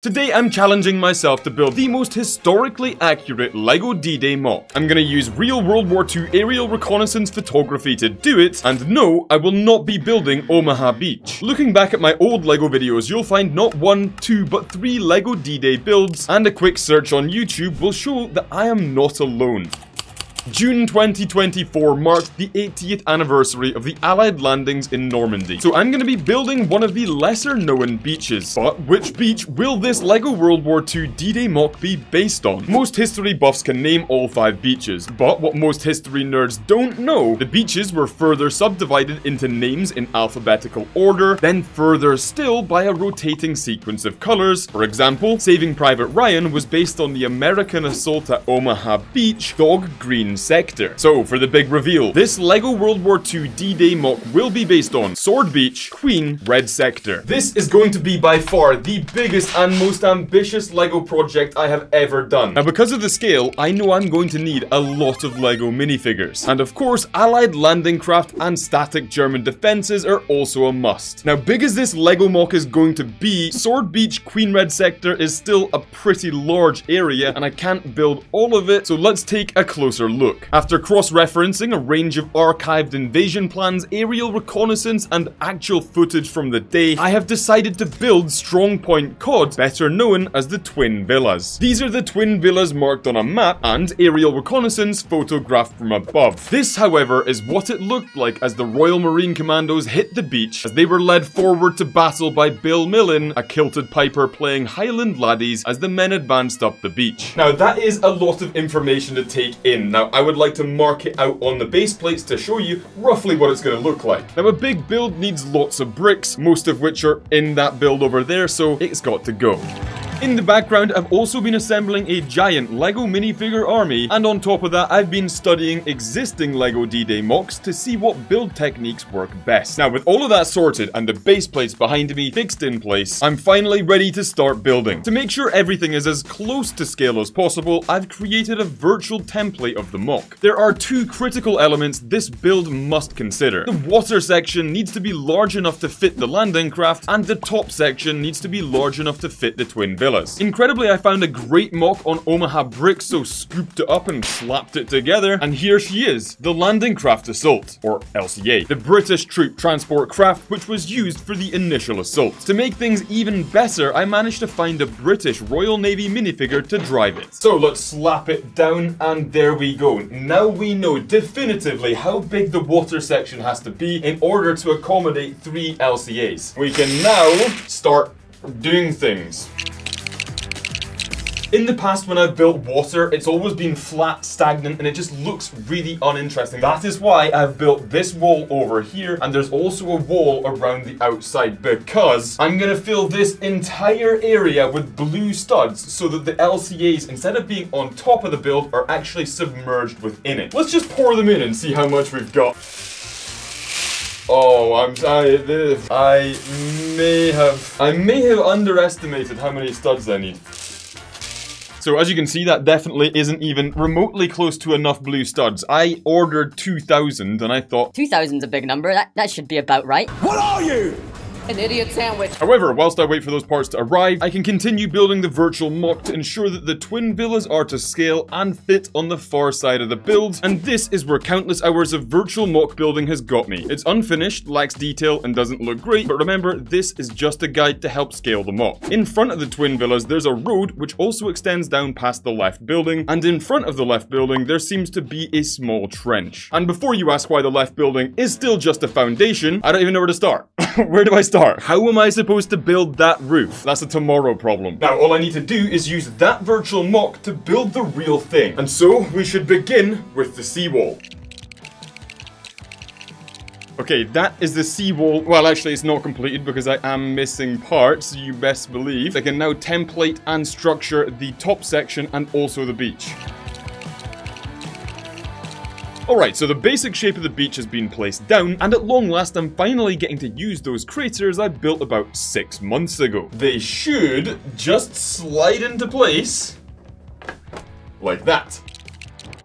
Today I'm challenging myself to build the most historically accurate LEGO D-Day Moc. I'm gonna use real World War II aerial reconnaissance photography to do it, and no, I will not be building Omaha Beach. Looking back at my old LEGO videos, you'll find not 1, 2, but 3 LEGO D-Day builds, and a quick search on YouTube will show that I am not alone. June 2024 marked the 80th anniversary of the Allied landings in Normandy. So I'm going to be building one of the lesser known beaches. But which beach will this LEGO World War II D-Day Moc be based on? Most history buffs can name all 5 beaches, but what most history nerds don't know, the beaches were further subdivided into names in alphabetical order, then further still by a rotating sequence of colors. For example, Saving Private Ryan was based on the American assault at Omaha Beach, Dog Green Sector. So for the big reveal, this LEGO World War II D-Day Moc will be based on Sword Beach, Queen, Red Sector. This is going to be by far the biggest and most ambitious LEGO project I have ever done. Now because of the scale, I know I'm going to need a lot of LEGO minifigures. And of course, Allied landing craft and static German defenses are also a must. Now big as this LEGO Moc is going to be, Sword Beach, Queen, Red Sector is still a pretty large area and I can't build all of it, so let's take a closer look. After cross-referencing a range of archived invasion plans, aerial reconnaissance, and actual footage from the day, I have decided to build Strongpoint COD, better known as the Twin Villas. These are the twin villas marked on a map and aerial reconnaissance photographed from above. This, however, is what it looked like as the Royal Marine Commandos hit the beach as they were led forward to battle by Bill Millin, a kilted piper playing Highland laddies as the men advanced up the beach. Now that is a lot of information to take in. Now I would like to mark it out on the base plates to show you roughly what it's going to look like. Now a big build needs lots of bricks, most of which are in that build over there, so it's got to go. In the background, I've also been assembling a giant LEGO minifigure army, and on top of that, I've been studying existing LEGO D-Day Mocs to see what build techniques work best. Now, with all of that sorted and the base plates behind me fixed in place, I'm finally ready to start building. To make sure everything is as close to scale as possible, I've created a virtual template of the Moc. There are 2 critical elements this build must consider. The water section needs to be large enough to fit the landing craft, and the top section needs to be large enough to fit the twin villas. Incredibly, I found a great Moc on Omaha bricks, so scooped it up and slapped it together, and here she is, the Landing Craft Assault, or LCA, the British troop transport craft which was used for the initial assault. To make things even better, I managed to find a British Royal Navy minifigure to drive it. So let's slap it down, and there we go. Now we know definitively how big the water section has to be in order to accommodate 3 LCAs. We can now start doing things. In the past, when I've built water, it's always been flat, stagnant, and it just looks really uninteresting. That is why I've built this wall over here, and there's also a wall around the outside, because I'm gonna fill this entire area with blue studs so that the LCAs, instead of being on top of the build, are actually submerged within it. Let's just pour them in and see how much we've got. Oh, I may have underestimated how many studs I need. So as you can see, that definitely isn't even remotely close to enough blue studs. I ordered 2,000 and I thought 2,000's a big number, that should be about right. What are you? An idiot sandwich. However, whilst I wait for those parts to arrive, I can continue building the virtual Moc to ensure that the twin villas are to scale and fit on the far side of the build, and this is where countless hours of virtual Moc building has got me. It's unfinished, lacks detail, and doesn't look great, but remember, this is just a guide to help scale the Moc. In front of the twin villas, there's a road which also extends down past the left building, and in front of the left building, there seems to be a small trench. And before you ask why the left building is still just a foundation, I don't even know where to start. Where do I start? How am I supposed to build that roof? That's a tomorrow problem. Now, all I need to do is use that virtual Moc to build the real thing. And so, we should begin with the seawall. Okay, that is the seawall. Well, actually, it's not completed because I am missing parts, you best believe. I can now template and structure the top section and also the beach. Alright, so the basic shape of the beach has been placed down, and at long last I'm finally getting to use those craters I built about 6 months ago. They should just slide into place like that.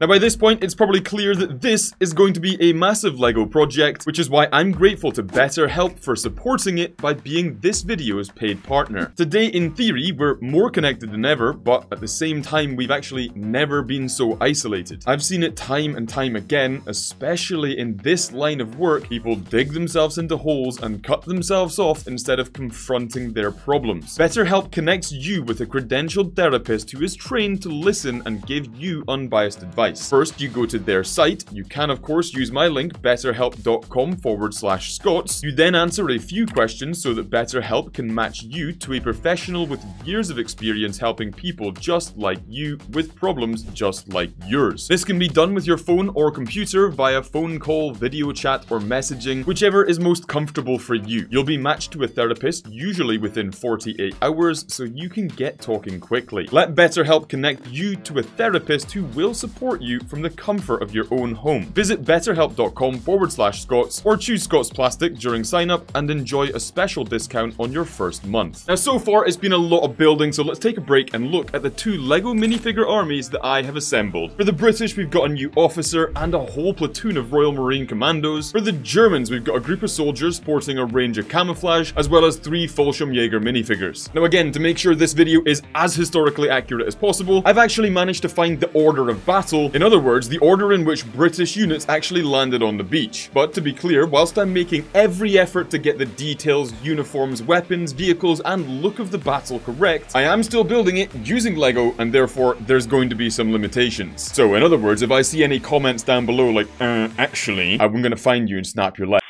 Now by this point, it's probably clear that this is going to be a massive LEGO project, which is why I'm grateful to BetterHelp for supporting it by being this video's paid partner. Today, in theory, we're more connected than ever, but at the same time, we've actually never been so isolated. I've seen it time and time again, especially in this line of work, people dig themselves into holes and cut themselves off instead of confronting their problems. BetterHelp connects you with a credentialed therapist who is trained to listen and give you unbiased advice. First, you go to their site. You can, of course, use my link, betterhelp.com/Scots. You then answer a few questions so that BetterHelp can match you to a professional with years of experience helping people just like you with problems just like yours. This can be done with your phone or computer via phone call, video chat, or messaging, whichever is most comfortable for you. You'll be matched to a therapist, usually within 48 hours, so you can get talking quickly. Let BetterHelp connect you to a therapist who will support you from the comfort of your own home. Visit betterhelp.com/Scots or choose Scots Plastic during sign up and enjoy a special discount on your first month. Now, so far it's been a lot of building, so let's take a break and look at the two LEGO minifigure armies that I have assembled. For the British, we've got a new officer and a whole platoon of Royal Marine Commandos. For the Germans, we've got a group of soldiers sporting a range of camouflage, as well as 3 Fallschirmjäger minifigures. Now again, to make sure this video is as historically accurate as possible, I've actually managed to find the order of battle. In other words, the order in which British units actually landed on the beach. But to be clear, whilst I'm making every effort to get the details, uniforms, weapons, vehicles, and look of the battle correct, I am still building it using LEGO, and therefore there's going to be some limitations. So in other words, if I see any comments down below like, actually, I'm gonna find you and snap your leg.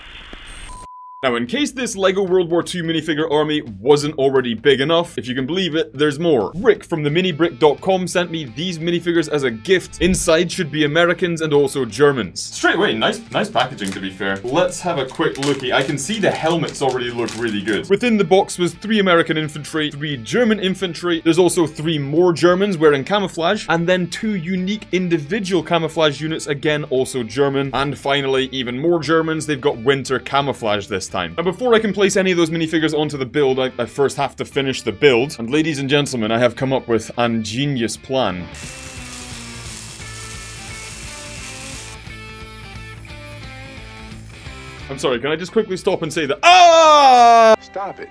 Now, in case this LEGO World War II minifigure army wasn't already big enough, if you can believe it, there's more. Rick from theminibrick.com sent me these minifigures as a gift. Inside should be Americans and also Germans. Straight away, nice packaging to be fair. Let's have a quick lookie. I can see the helmets already look really good. Within the box was 3 American infantry, 3 German infantry. There's also 3 more Germans wearing camouflage, and then 2 unique individual camouflage units, again also German. And finally, even more Germans. They've got winter camouflage this time. Now, before I can place any of those minifigures onto the build, I first have to finish the build. And ladies and gentlemen, I have come up with an ingenious plan. I'm sorry, can I just quickly stop and say that? Ah! Stop it.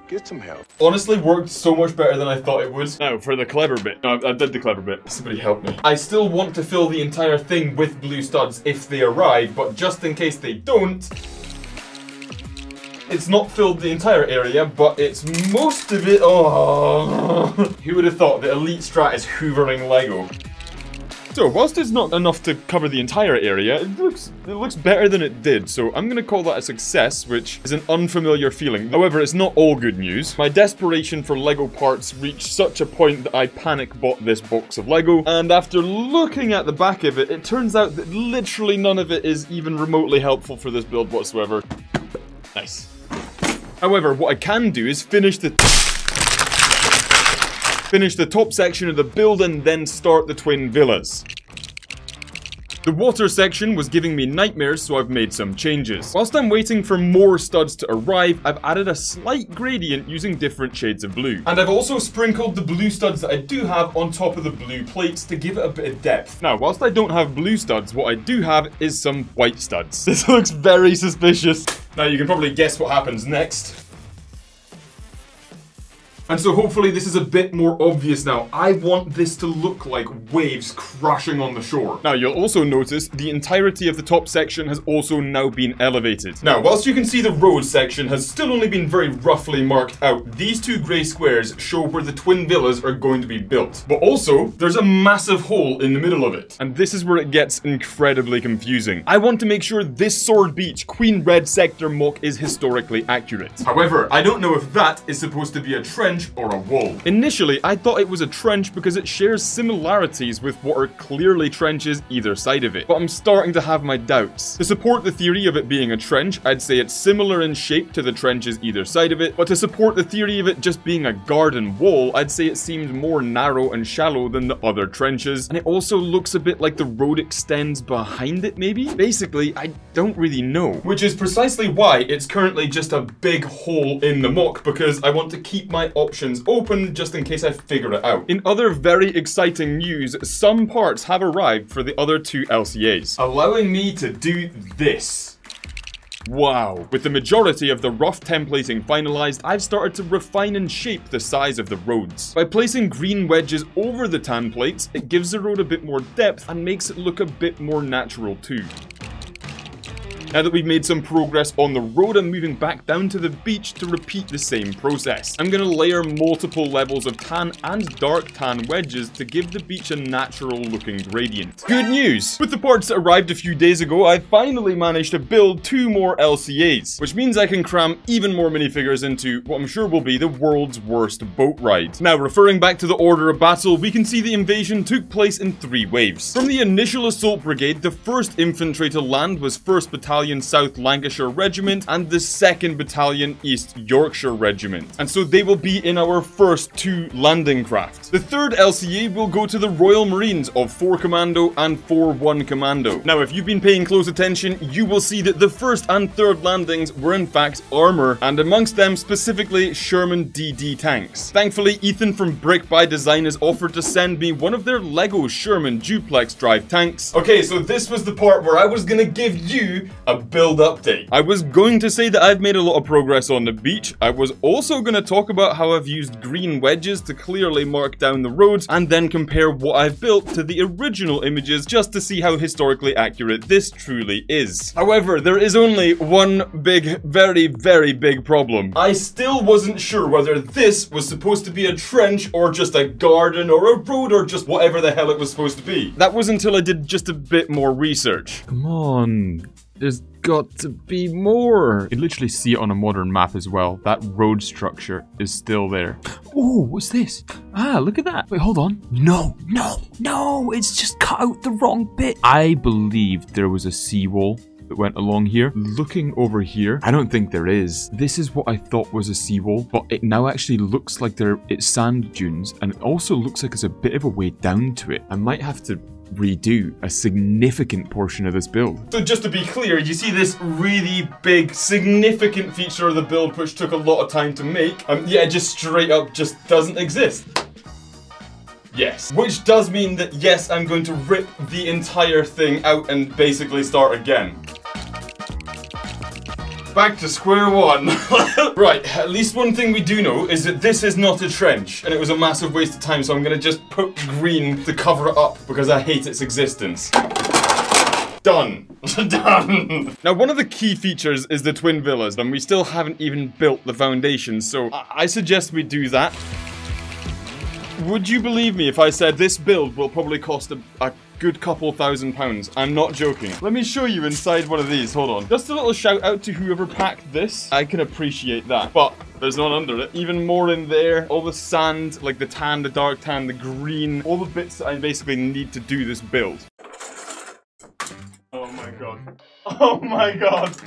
Get some help. Honestly, worked so much better than I thought it would. Now, for the clever bit. No, I did the clever bit. Somebody help me. I still want to fill the entire thing with blue studs if they arrive, but just in case they don't, it's not filled the entire area, but it's most of it. Oh, who would have thought that Elite Strat is hoovering LEGO? So, whilst it's not enough to cover the entire area, it looks better than it did, so I'm gonna call that a success, which is an unfamiliar feeling. However, it's not all good news. My desperation for LEGO parts reached such a point that I panic bought this box of LEGO, and after looking at the back of it, it turns out that literally none of it is even remotely helpful for this build whatsoever. Nice. However, what I can do is finish the top section of the build and then start the twin villas. The water section was giving me nightmares, so I've made some changes. Whilst I'm waiting for more studs to arrive, I've added a slight gradient using different shades of blue. And I've also sprinkled the blue studs that I do have on top of the blue plates to give it a bit of depth. Now, whilst I don't have blue studs, what I do have is some white studs. This looks very suspicious. Now, you can probably guess what happens next. And so hopefully this is a bit more obvious now. I want this to look like waves crashing on the shore. Now, you'll also notice the entirety of the top section has also now been elevated. Now, whilst you can see the road section has still only been very roughly marked out, these 2 grey squares show where the twin villas are going to be built. But also, there's a massive hole in the middle of it. And this is where it gets incredibly confusing. I want to make sure this Sword Beach Queen Red Sector mock is historically accurate. However, I don't know if that is supposed to be a trench or a wall. Initially, I thought it was a trench because it shares similarities with what are clearly trenches either side of it, but I'm starting to have my doubts. To support the theory of it being a trench, I'd say it's similar in shape to the trenches either side of it, but to support the theory of it just being a garden wall, I'd say it seems more narrow and shallow than the other trenches, and it also looks a bit like the road extends behind it, maybe? Basically, I don't really know. Which is precisely why it's currently just a big hole in the mock, because I want to keep my options options open just in case I figure it out. In other very exciting news, some parts have arrived for the other 2 LCAs, allowing me to do this. Wow. With the majority of the rough templating finalized, I've started to refine and shape the size of the roads. By placing green wedges over the tan plates, it gives the road a bit more depth and makes it look a bit more natural too. Now that we've made some progress on the road, I'm moving back down to the beach to repeat the same process. I'm going to layer multiple levels of tan and dark tan wedges to give the beach a natural looking gradient. Good news! With the parts that arrived a few days ago, I finally managed to build 2 more LCAs, which means I can cram even more minifigures into what I'm sure will be the world's worst boat ride. Now, referring back to the order of battle, we can see the invasion took place in 3 waves. From the initial assault brigade, the first infantry to land was 1st Battallion South Lancashire Regiment and the 2nd Battallion East Yorkshire Regiment. And so they will be in our first 2 landing craft. The 3rd LCA will go to the Royal Marines of 4 Commando and 4-1 Commando. Now, if you've been paying close attention, you will see that the 1st and 3rd landings were in fact armor, and amongst them specifically Sherman DD tanks. Thankfully, Ethan from Brick by Design has offered to send me one of their LEGO Sherman duplex drive tanks. Okay, so this was the part where I was gonna give you a build update. I was going to say that I've made a lot of progress on the beach. I was also going to talk about how I've used green wedges to clearly mark down the roads and then compare what I've built to the original images just to see how historically accurate this truly is. However, there is only one big, very, very big problem. I still wasn't sure whether this was supposed to be a trench or just a garden or a road or just whatever the hell it was supposed to be. That was until I did just a bit more research. Come on. There's got to be more. You can literally see it on a modern map as well. That road structure is still there. Oh, what's this? Ah, look at that. Wait, hold on. No, it's just cut out the wrong bit. I believed there was a seawall that went along here. Looking over here, I don't think there is. This is what I thought was a seawall, but it now actually looks like it's sand dunes, and it also looks like it's a bit of a way down to it. I might have to redo a significant portion of this build. So just to be clear, you see this really big, significant feature of the build which took a lot of time to make? Yeah, it just straight up just doesn't exist. Yes. Which does mean that, yes, I'm going to rip the entire thing out and basically start again. Back to square one. Right, at least one thing we do know is that this is not a trench, and it was a massive waste of time, so I'm gonna just put green to cover it up because I hate its existence. Done. Done. Now, one of the key features is the twin villas, and we still haven't even built the foundation, so I suggest we do that. Would you believe me if I said this build will probably cost a good couple £1,000? I'm not joking. Let me show you inside one of these. Hold on. Just a little shout out to whoever packed this. I can appreciate that. But there's none under it. Even more in there. All the sand, like the tan, the dark tan, the green. All the bits that I basically need to do this build. Oh my god. Oh my god.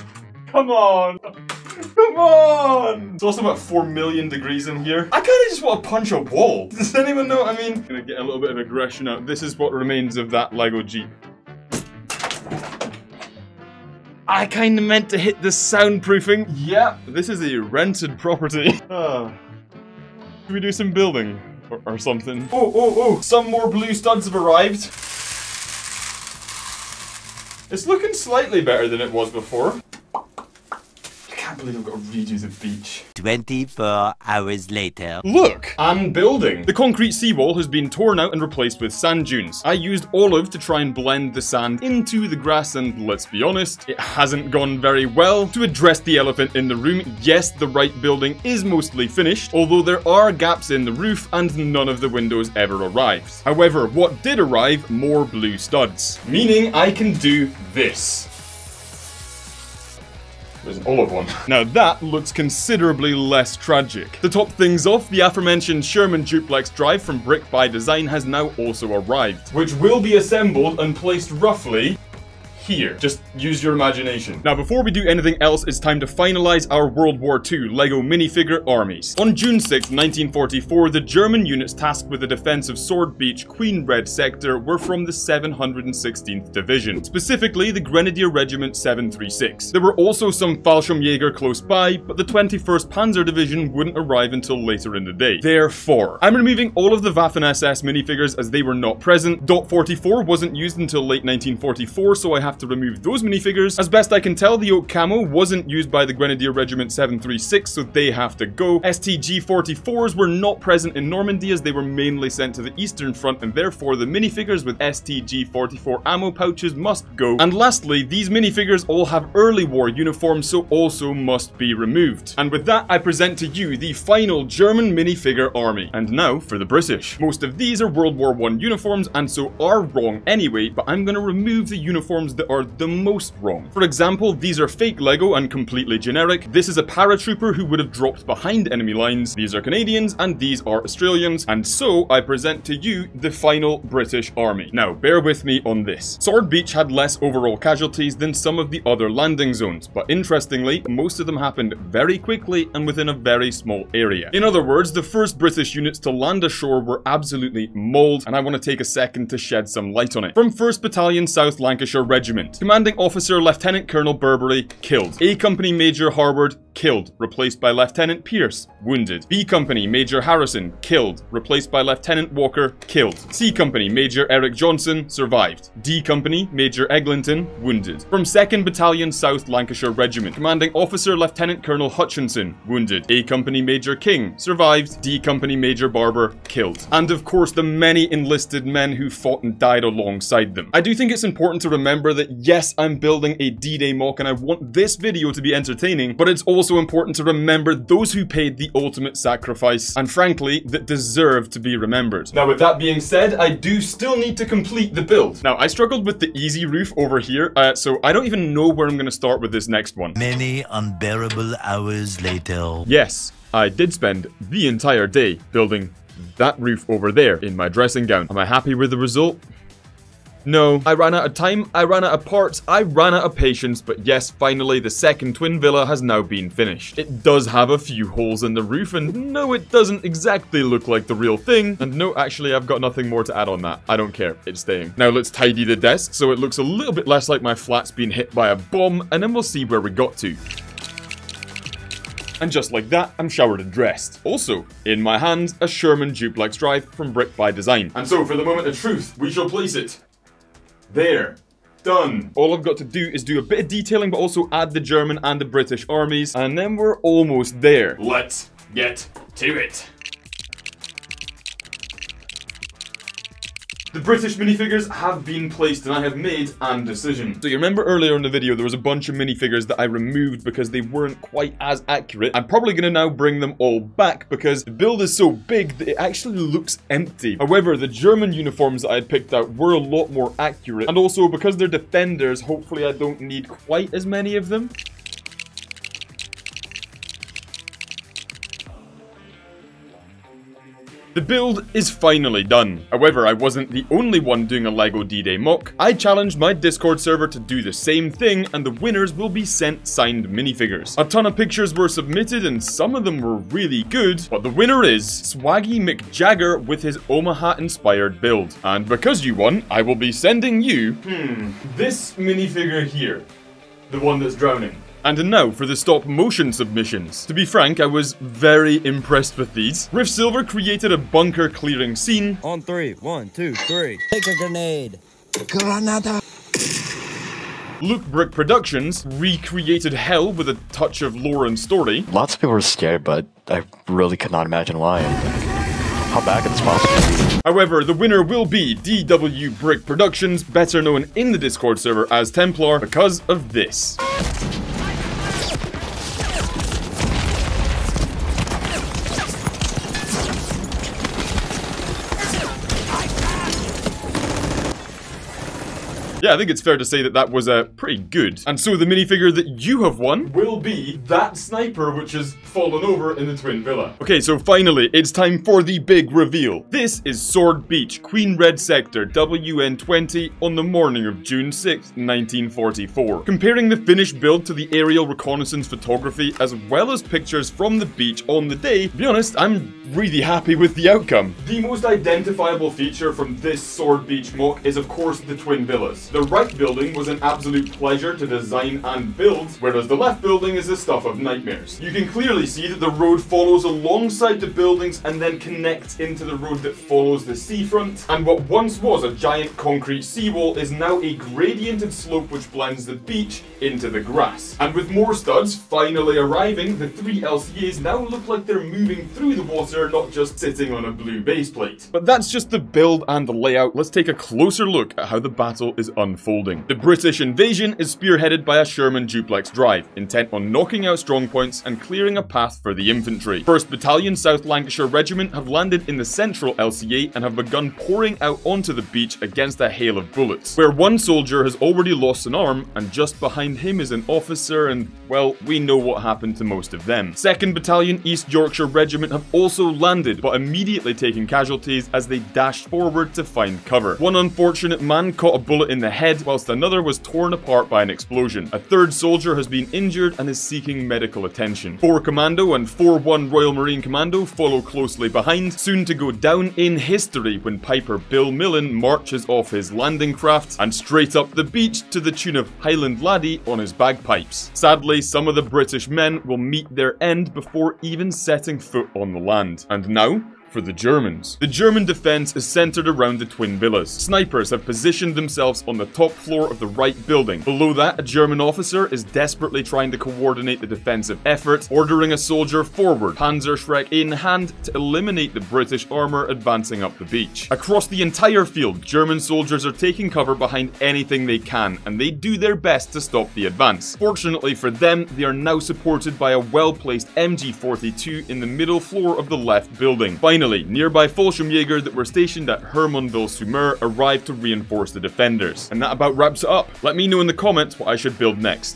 Come on. Come on! It's also about 4 million degrees in here. I kinda just want to punch a wall. Does anyone know what I mean? I'm gonna get a little bit of aggression out. This is what remains of that LEGO Jeep. I kinda meant to hit the soundproofing. Yep, this is a rented property. Should we do some building? Or something? Oh! Some more blue studs have arrived. It's looking slightly better than it was before. I can't believe I've got to redo the beach. 24 hours later. Look! I'm building. The concrete seawall has been torn out and replaced with sand dunes. I used olive to try and blend the sand into the grass, and let's be honest, it hasn't gone very well. To address the elephant in the room, yes, the right building is mostly finished, although there are gaps in the roof and none of the windows ever arrived. However, what did arrive? More blue studs. Meaning I can do this. There's an olive one. Now that looks considerably less tragic. To top things off, the aforementioned Sherman duplex drive from Brick by Design has now also arrived, which will be assembled and placed roughly here. Just use your imagination. Now, before we do anything else, it's time to finalize our World War II LEGO minifigure armies. On June 6, 1944, the German units tasked with the defense of Sword Beach, Queen Red Sector were from the 716th Division, specifically the Grenadier Regiment 736. There were also some Fallschirmjäger close by, but the 21st Panzer Division wouldn't arrive until later in the day. Therefore, I'm removing all of the Waffen-SS minifigures as they were not present. Dot 44 wasn't used until late 1944, so I have to remove those minifigures. As best I can tell, the oak camo wasn't used by the Grenadier Regiment 736, so they have to go. STG-44s were not present in Normandy as they were mainly sent to the Eastern Front, and therefore the minifigures with STG-44 ammo pouches must go. And lastly, these minifigures all have early war uniforms, so also must be removed. And with that, I present to you the final German minifigure army. And now for the British. Most of these are World War I uniforms and so are wrong anyway, but I'm going to remove the uniforms that are the most wrong. For example, these are fake Lego and completely generic. This is a paratrooper who would have dropped behind enemy lines. These are Canadians and these are Australians. And so I present to you the final British army. Now, bear with me on this. Sword Beach had less overall casualties than some of the other landing zones, but interestingly, most of them happened very quickly and within a very small area. In other words, the first British units to land ashore were absolutely mauled, and I want to take a second to shed some light on it. From 1st Battallion South Lancashire Regiment. Commanding Officer Lieutenant Colonel Burberry, killed. A Company Major Harward, killed, replaced by Lieutenant Pierce, wounded. B Company Major Harrison, killed, replaced by Lieutenant Walker, killed. C Company Major Eric Johnson, survived. D Company Major Eglinton, wounded. From 2nd Battalion South Lancashire Regiment. Commanding Officer Lieutenant Colonel Hutchinson, wounded. A Company Major King, survived. D Company Major Barber, killed. And of course the many enlisted men who fought and died alongside them. I do think it's important to remember that yes, I'm building a D-Day mock and I want this video to be entertaining, but it's also important to remember those who paid the ultimate sacrifice and frankly that deserve to be remembered. Now with that being said, I do still need to complete the build. Now I struggled with the easy roof over here, so I don't even know where I'm going to start with this next one. Many unbearable hours later. Yes, I did spend the entire day building that roof over there in my dressing gown. Am I happy with the result? No. I ran out of time, I ran out of parts, I ran out of patience, but yes, finally the second twin villa has now been finished. It does have a few holes in the roof, and no, it doesn't exactly look like the real thing. And no, actually, I've got nothing more to add on that. I don't care. It's staying. Now let's tidy the desk so it looks a little bit less like my flat's been hit by a bomb, and then we'll see where we got to. And just like that, I'm showered and dressed. Also, in my hands, a Sherman duplex drive from Brick by Design. And so for the moment of truth, we shall place it there. Done. All I've got to do is do a bit of detailing, but also add the German and the British armies, and then we're almost there. Let's get to it. The British minifigures have been placed and I have made an decision. So you remember earlier in the video there was a bunch of minifigures that I removed because they weren't quite as accurate. I'm probably going to now bring them all back because the build is so big that it actually looks empty. However, the German uniforms that I had picked out were a lot more accurate, and also because they're defenders, hopefully I don't need quite as many of them. The build is finally done. However, I wasn't the only one doing a LEGO D-Day mock. I challenged my Discord server to do the same thing, and the winners will be sent signed minifigures. A ton of pictures were submitted, and some of them were really good, but the winner is Swaggy McJagger with his Omaha-inspired build. And because you won, I will be sending you, this minifigure here. The one that's drowning. And now for the stop motion submissions. To be frank, I was very impressed with these. Riff Silver created a bunker clearing scene. On 3, 1, 2, 3. Take a grenade. Granada. Luke Brick Productions recreated hell with a touch of lore and story. Lots of people were scared, but I really could not imagine why. How bad could this possibly be? However, the winner will be DW Brick Productions, better known in the Discord server as Templar, because of this. Yeah, I think it's fair to say that that was pretty good. And so the minifigure that you have won will be that sniper which has fallen over in the Twin Villa. Okay, so finally, it's time for the big reveal. This is Sword Beach, Queen Red Sector, WN20 on the morning of June 6th, 1944. Comparing the finished build to the aerial reconnaissance photography as well as pictures from the beach on the day, to be honest, I'm really happy with the outcome. The most identifiable feature from this Sword Beach mock is of course the Twin Villas. The right building was an absolute pleasure to design and build, whereas the left building is the stuff of nightmares. You can clearly see that the road follows alongside the buildings and then connects into the road that follows the seafront, and what once was a giant concrete seawall is now a gradiented slope which blends the beach into the grass. And with more studs finally arriving, the 3 LCAs now look like they're moving through the water, not just sitting on a blue baseplate. But that's just the build and the layout. Let's take a closer look at how the battle is unfolding. The British invasion is spearheaded by a Sherman duplex drive, intent on knocking out strongpoints and clearing a path for the infantry. 1st Battallion South Lancashire Regiment have landed in the central LCA and have begun pouring out onto the beach against a hail of bullets, where one soldier has already lost an arm and just behind him is an officer, and well, we know what happened to most of them. 2nd Battallion East Yorkshire Regiment have also landed, but immediately taken casualties as they dashed forward to find cover. One unfortunate man caught a bullet in the head, whilst another was torn apart by an explosion. A 3rd soldier has been injured and is seeking medical attention. 4 Commando and 4-1 Royal Marine Commando follow closely behind, soon to go down in history when Piper Bill Millen marches off his landing craft and straight up the beach to the tune of Highland Laddie on his bagpipes. Sadly, some of the British men will meet their end before even setting foot on the land. And now, for the Germans. The German defense is centered around the Twin Villas. Snipers have positioned themselves on the top floor of the right building. Below that, a German officer is desperately trying to coordinate the defensive effort, ordering a soldier forward, Panzerschreck in hand, to eliminate the British armor advancing up the beach. Across the entire field, German soldiers are taking cover behind anything they can, and they do their best to stop the advance. Fortunately for them, they are now supported by a well-placed MG42 in the middle floor of the left building. Finally, nearby Fallschirmjäger that were stationed at Hermonville-sur-Mer arrived to reinforce the defenders. And that about wraps it up. Let me know in the comments what I should build next.